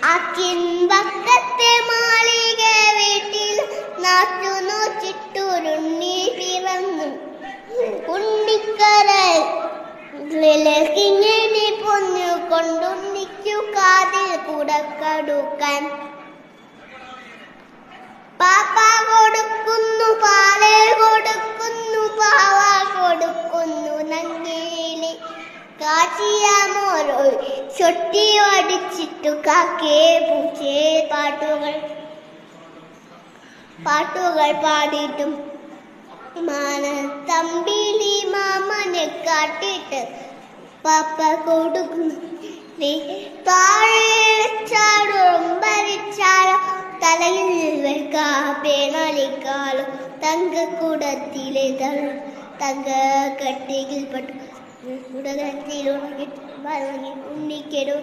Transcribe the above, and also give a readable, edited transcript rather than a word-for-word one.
അക്കിൻപക്കത്തെ മാളിക വീട്ടിൽ നാട്ടു നോച്ചിട്ടുരുണ്ണി പിറന്നു. ഉണ്ണിക്കരയിങ്ങനെ പൊന്നു കൊണ്ടുണ്ണിക്കു കാതിൽ കുടക്കടുക്കാൻ. പാപ്പ കൊടുക്കുന്നു, പാല് കൊടുക്കുന്നു, പാവ കൊടുക്കുന്നു, നങ്ങേലി കാച്ചിയ മോരോ ചൊട്ടി അടിച്ചിട്ടു കാക്കേ പൂച്ചേ പാട്ടുകൾ പാടിയിട്ടും മാനത്തമ്പിളി മാമനെ കാട്ടിട്ട് പാപ്പ കൊടുക്കുന്നു. താഴെച്ചാടും ഭരിച്ചാലോ തലയിൽ വെക്കാപ്പേണലിക്കാലോ തങ്കക്കുടത്തിലെ തങ്ക കട്ടിയിൽ പട്ടു ഉടകത്തിലുണങ്ങി ഉണ്ണിക്കെടു